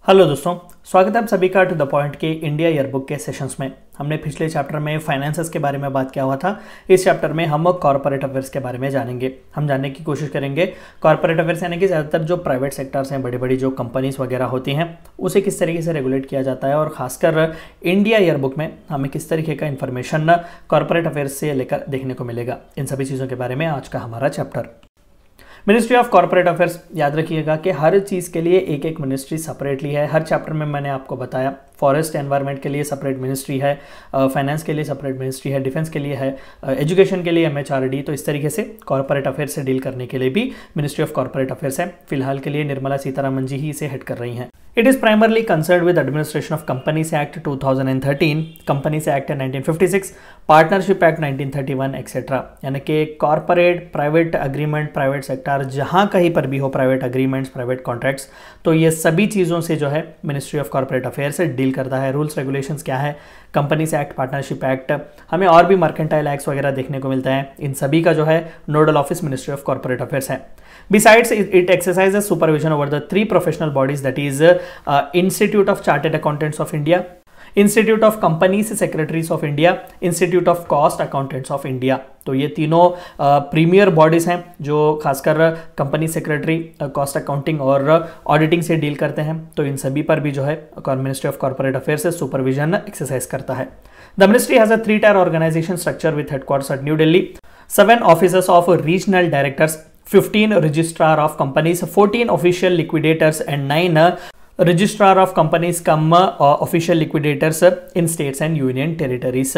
Hello दोस्तों, स्वागत है आप सभी का टू द पॉइंट के इंडिया ईयरबुक के सेशंस में। हमने पिछले चैप्टर में फाइनेंसेस के बारे में बात किया हुआ था। इस चैप्टर में हम कॉर्पोरेट अफेयर्स के बारे में जानेंगे। हम जानने की कोशिश करेंगे कॉर्पोरेट अफेयर्स यानी कि ज़्यादातर जो प्राइवेट सेक्टर्स हैं, बड़ी बड़ी जो कंपनीज वगैरह होती हैं, उसे किस तरीके से रेगुलेट किया जाता है और खासकर इंडिया ईयरबुक में हमें किस तरीके का इन्फॉर्मेशन कॉर्पोरेट अफेयर्स से लेकर देखने को मिलेगा। इन सभी चीज़ों के बारे में आज का हमारा chapter. Ministry of corporate affairs, याद रखिएगा कि हर चीज़ के लिए एक एक मिनिस्ट्री सेपरेटली है। हर चैप्टर में मैंने आपको बताया, फॉरेस्ट एनवायरनमेंट के लिए सेपरेट मिनिस्ट्री है, फाइनेंस के लिए सेपरेट मिनिस्ट्री है, डिफेंस के लिए है, एजुकेशन के लिए MHRD। तो इस तरीके से कॉर्पोरेट अफेयर्स से डील करने के लिए भी मिनिस्ट्री ऑफ कॉर्पोरेट अफेयर्स है। फिलहाल के लिए निर्मला सीतारमण जी ही इसे हेड कर रही हैं। It is primarily concerned with administration of companies act 2013, companies act 1956, partnership act 1931 etcetera. यानी कि corporate, private agreement, private sector, जहाँ कहीं पर भी हो प्राइवेट अग्रीमेंट्स, प्राइवेट कॉन्ट्रैक्ट्स, तो ये सभी चीज़ों से जो है मिनिस्ट्री ऑफ कॉर्पोरेट अफेयर्स से डील करता है। रूल्स रेगुलेशंस क्या है, कंपनीज एक्ट, पार्टनरशिप एक्ट, हमें और भी मर्केंटाइल एक्ट्स वगैरह देखने को मिलता है। इन सभी का जो है nodal office ministry of corporate affairs है। Besides, it exercises supervision over the three professional bodies, that is Institute of Chartered Accountants of India, Institute of Companies Secretaries of India, Institute of Cost Accountants of India। तो ये तीनों premiere bodies हैं जो खासकर company secretary, cost accounting और auditing से deal करते हैं। तो इन सभी पर भी जो है मिनिस्ट्री ऑफ कॉर्पोरेट अफेयर्स से सुपरविजन एक्सरसाइज करता है। The ministry has a 3-tier organisation structure with headquarters at New Delhi, 7 officers of regional directors, 15 registrar of companies, 14 official liquidators and 9 registrar of companies come official liquidators in states and union territories।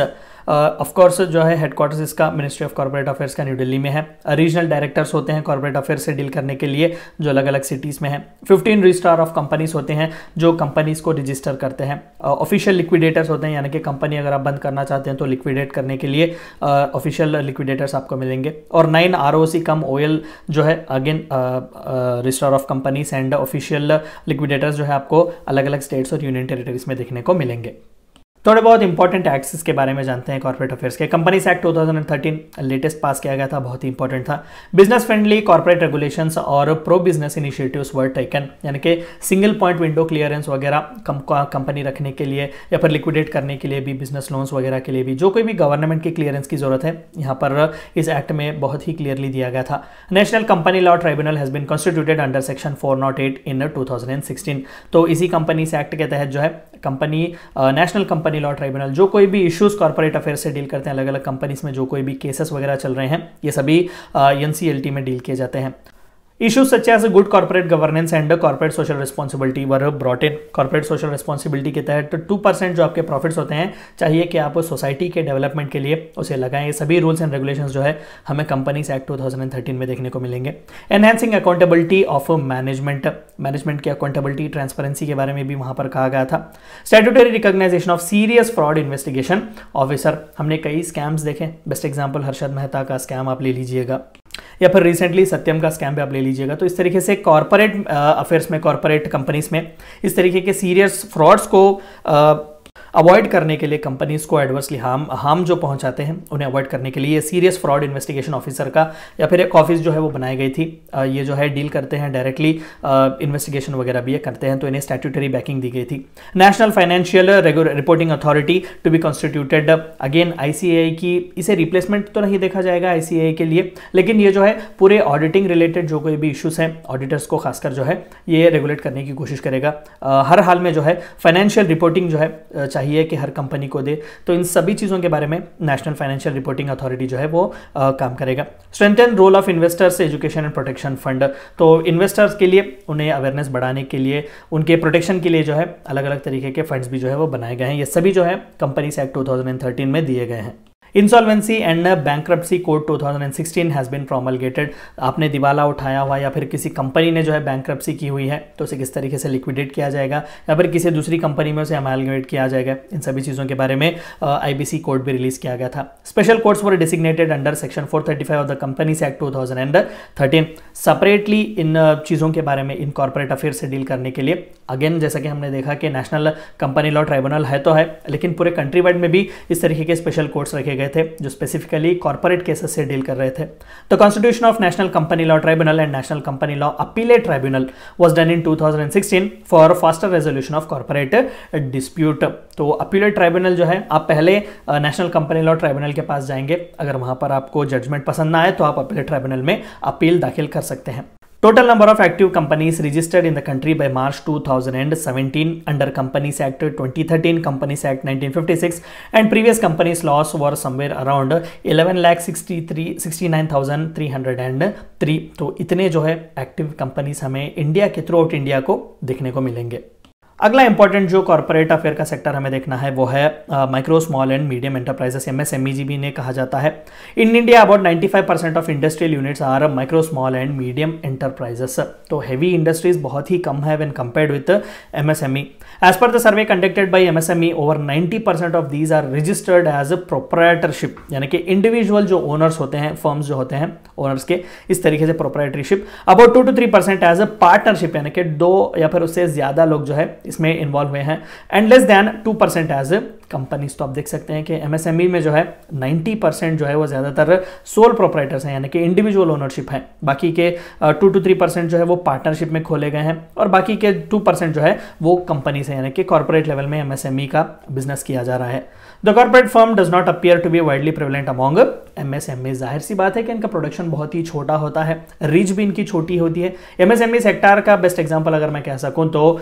Of course जो है headquarters इसका ministry of corporate affairs का new Delhi में है। Regional directors होते हैं corporate affairs से deal करने के लिए, जो अलग अलग सिटीज़ में है। 15 रजिस्ट्रार ऑफ कंपनीज होते हैं जो कंपनीज को रजिस्टर करते हैं। ऑफिशियल लिक्विडेटर्स होते हैं, यानी कि कंपनी अगर आप बंद करना चाहते हैं तो लिक्विडेट करने के लिए ऑफिशियल लिक्विडेटर्स आपको मिलेंगे। और 9 ROC कम OL जो है again registrar of companies and official liquidators जो है आपको अलग अलग स्टेट्स और यूनियन टेरिटरीज में देखने को मिलेंगे। थोड़े बहुत इंपॉर्टेंट एक्ट्स के बारे में जानते हैं कॉर्पोरेट अफेयर्स के। कंपनीज एक्ट 2013 लेटेस्ट पास किया गया था, बहुत ही इंपॉर्टेंट था। बिजनेस फ्रेंडली कॉर्पोरेट रेगुलेशंस और pro business initiatives were taken, यानी कि सिंगल पॉइंट विंडो क्लियरेंस वगैरह कंपनी रखने के लिए या फिर लिक्विडेट करने के लिए भी, बिजनेस लोन्स वगैरह के लिए भी, जो कोई भी गवर्नमेंट की क्लियरेंस की जरूरत है, यहाँ पर इस एक्ट में बहुत ही क्लियरली दिया गया था। National Company Law Tribunal has been constituted under section 408 in 2016। तो इसी कंपनीज एक्ट के तहत जो है company National Company Law Tribunal, जो कोई भी इश्यूज कॉर्पोरेट अफेयर्स से डील करते हैं, अलग अलग कंपनीज में जो कोई भी केसेस वगैरह चल रहे हैं, ये सभी NCLT में डील किए जाते हैं। Issues such as good corporate governance and corporate social responsibility were brought in। corporate social responsibility के तहत 2% जो आपके प्रॉफिट्स होते हैं चाहिए कि आप सोसाइटी के डेवलपमेंट के लिए उसे लगाएं। ये सभी रूल्स एंड रेगुलेशंस जो है हमें कंपनीज एक्ट 2013 में देखने को मिलेंगे। एनहेंसिंग अकाउंटेबिलिटी ऑफ मैनेजमेंट की अकाउंटेबिलिटी, ट्रांसपेरेंसी के बारे में भी वहां पर कहा गया था। Statutory recognition of serious fraud investigation officer, हमने कई स्कैम्स देखे। बेस्ट एग्जाम्पल हर्षद मेहता का स्कैम आप ले लीजिएगा, या फिर रिसेंटली सत्यम का स्कैम भी आप ले लीजिएगा। तो इस तरीके से कॉर्पोरेट अफेयर्स में, कॉर्पोरेट कंपनीज में इस तरीके के सीरियस फ्रॉड्स को अवॉइड करने के लिए, कंपनीज को एडवर्सली हार्म जो पहुंचाते हैं उन्हें अवॉइड करने के लिए सीरियस फ्रॉड इन्वेस्टिगेशन ऑफिसर का या फिर एक ऑफिस जो है वो बनाई गई थी। ये जो है डील करते हैं डायरेक्टली, इन्वेस्टिगेशन वगैरह भी ये करते हैं, तो इन्हें स्टैट्यूटरी बैकिंग दी गई थी। National Financial Reporting Authority to be constituted, again ICAI की, इसे रिप्लेसमेंट तो नहीं देखा जाएगा ICAI के लिए, लेकिन ये जो है पूरे ऑडिटिंग रिलेटेड जो कोई भी इश्यूज हैं, ऑडिटर्स को खासकर जो है ये रेगुलेट करने की कोशिश करेगा। हर हाल में जो है फाइनेंशियल रिपोर्टिंग जो है चाहिए कि हर कंपनी को दे, तो इन सभी चीज़ों के बारे में नेशनल फाइनेंशियल रिपोर्टिंग अथॉरिटी जो है वो काम करेगा। Strengthen role of investors education and protection fund, तो इन्वेस्टर्स के लिए उन्हें अवेयरनेस बढ़ाने के लिए, उनके प्रोटेक्शन के लिए जो है अलग अलग तरीके के फंड्स भी जो है वो बनाए गए हैं। ये सभी जो है कंपनीज एक्ट 2013 में दिए गए हैं। Insolvency and bankruptcy code 2016 has been promulgated. आपने दिवाला उठाया हुआ या फिर किसी कंपनी ने जो है बैंक्रप्सी की हुई है तो उसे किस तरीके से लिक्विडेट किया जाएगा या फिर किसी दूसरी कंपनी में उसे अमेलगेट किया जाएगा, इन सभी चीज़ों के बारे में IBC कोड भी रिलीज किया गया था। Special codes were designated under section 435 of the companies act 2013। Separately इन चीज़ों के बारे में इन कॉर्पोरेट अफेयर से डील करने के लिए अगेन जैसा कि हमने देखा कि नेशनल कंपनी लॉ ट्राइब्यूनल है तो है, लेकिन पूरे कंट्री वाइड में भी इस तरीके के स्पेशल कोड्स रखे गए थे जो स्पेसिफिकली कॉर्पोरेट केसेस से डील कर रहे थे। The constitution of national Company Law tribunal and national Company law appellate tribunal was done in 2016 for faster resolution of corporate dispute. तो अपीलेट ट्राइब्यूनल जो है, आप पहले नेशनल कंपनी लॉ ट्राइब्यूनल के पास जाएंगे, अगर वहां पर आपको जजमेंट पसंद ना आए तो आप अपीलेट ट्राइब्यूनल में अपील दाखिल कर सकते हैं। Total number of active companies registered in the country by March 2017 under Companies Act 2013, Companies Act 1956 and previous companies laws were somewhere around 11,69,303। तो इतने जो है एक्टिव कंपनीज हमें इंडिया के थ्रू आउट इंडिया को देखने को मिलेंगे। अगला इंपॉर्टेंट जो कॉर्पोरेट अफेयर का सेक्टर हमें देखना है वो है micro small and medium enterprises, MSME भी इन्हें कहा जाता है। In India about 95% of industrial units are micro small and medium enterprises. तो हैवी इंडस्ट्रीज बहुत ही कम है when compared with MSME। As per the survey conducted by MSME over 90% of these are registered as proprietorship, यानी कि individual जो owners होते हैं, फर्म्स जो होते हैं ओनर्स के, इस तरीके से proprietorship. About 2 to 3% as partnership, यानी कि 2 या फिर उससे ज्यादा लोग जो है इसमें इन्वॉल्व हुए हैं, and less than 2% as companies. तो आप देख सकते हैं कि MSME में जो है 90% जो है वो ज्यादातर सोल प्रोप्राइटर्स हैं, यानी कि इंडिविजुअल ओनरशिप है। बाकी के 2 to 3% जो है वो पार्टनरशिप में खोले गए हैं, और बाकी के 2% जो है वो कंपनीज हैं, यानी कि कॉर्पोरेट लेवल में MSME का बिजनेस किया जा रहा है। The corporate firm does not appear to be widely prevalent among MSME। जाहिर सी बात है कि इनका प्रोडक्शन बहुत ही छोटा होता है, रीच भी इनकी छोटी होती है। MSME सेक्टर का बेस्ट एग्जांपल अगर मैं कह सकूं तो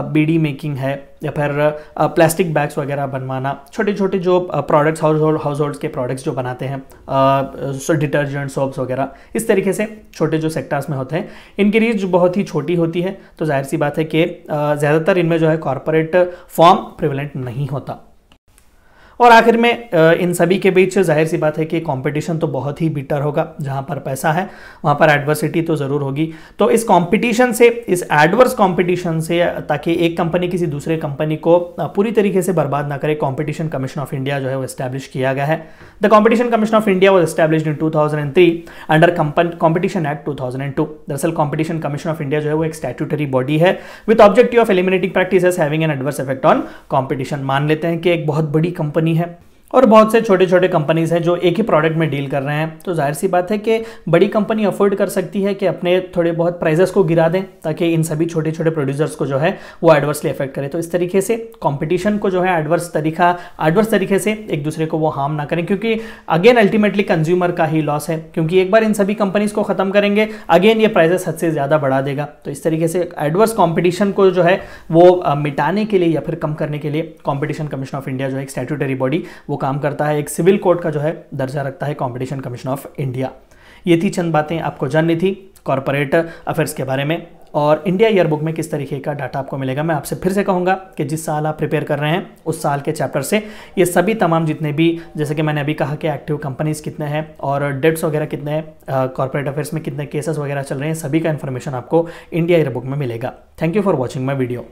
बीड़ी मेकिंग है, या फिर प्लास्टिक बैग्स वगैरह बनवाना, छोटे छोटे जो प्रोडक्ट्स हाउस होल्ड्स के प्रोडक्ट्स जो बनाते हैं, डिटर्जेंट सोप्स वगैरह, इस तरीके से छोटे जो सेक्टर्स में होते हैं इनकी रीच बहुत ही छोटी होती है। तो जाहिर सी बात है कि ज़्यादातर इनमें जो है कॉर्पोरेट फॉर्म प्रिवेलेंट नहीं होता। और आखिर में इन सभी के बीच जाहिर सी बात है कि कंपटीशन तो बहुत ही बिटर होगा। जहां पर पैसा है वहां पर एडवर्सिटी तो ज़रूर होगी। तो इस कंपटीशन से, इस एडवर्स कंपटीशन से, ताकि एक कंपनी किसी दूसरे कंपनी को पूरी तरीके से बर्बाद ना करे, कंपटीशन कमीशन ऑफ इंडिया जो है वो एस्टैब्लिश किया गया है। The competition commission of India was established in 2003 under competition act 2002। दरअसल कंपटीशन कमीशन ऑफ इंडिया जो है वो एक स्टैट्यूटरी बॉडी है with objective of eliminating practices having an adverse effect on competition. मान लेते हैं कि एक बहुत बड़ी कंपनी है और बहुत से छोटे छोटे कंपनीज हैं जो एक ही प्रोडक्ट में डील कर रहे हैं, तो जाहिर सी बात है कि बड़ी कंपनी अफोर्ड कर सकती है कि अपने थोड़े बहुत प्राइजेस को गिरा दें ताकि इन सभी छोटे छोटे प्रोड्यूसर्स को जो है वो एडवर्सली इफेक्ट करे। तो इस तरीके से कंपटीशन को जो है एडवर्स तरीके से एक दूसरे को वो हार्म ना करें, क्योंकि अगेन अल्टीमेटली कंज्यूमर का ही लॉस है, क्योंकि एक बार इन सभी कंपनीज को खत्म करेंगे अगेन ये प्राइजेस हद से ज्यादा बढ़ा देगा। तो इस तरीके से एडवर्स कॉम्पिटिशन को जो है वो मिटाने के लिए या फिर कम करने के लिए कंपटीशन कमीशन ऑफ इंडिया जो है एक स्टैट्यूटरी बॉडी वो काम करता है, एक सिविल कोर्ट का जो है दर्जा रखता है कंपटीशन कमीशन ऑफ इंडिया। ये थी चंद बातें आपको जाननी थी कॉर्पोरेट अफेयर्स के बारे में, और इंडिया ईयरबुक में किस तरीके का डाटा आपको मिलेगा। मैं आपसे फिर से कहूंगा कि जिस साल आप प्रिपेयर कर रहे हैं उस साल के चैप्टर से ये सभी तमाम जितने भी, जैसे कि मैंने अभी कहा कि एक्टिव कंपनीज कितने हैं और डेट्स वगैरह कितने हैं, कॉर्पोरेट अफेयर्स में कितने केसेस वगैरह चल रहे हैं, सभी का इन्फॉर्मेशन आपको इंडिया ईयरबुक में मिलेगा। Thank you for watching my video.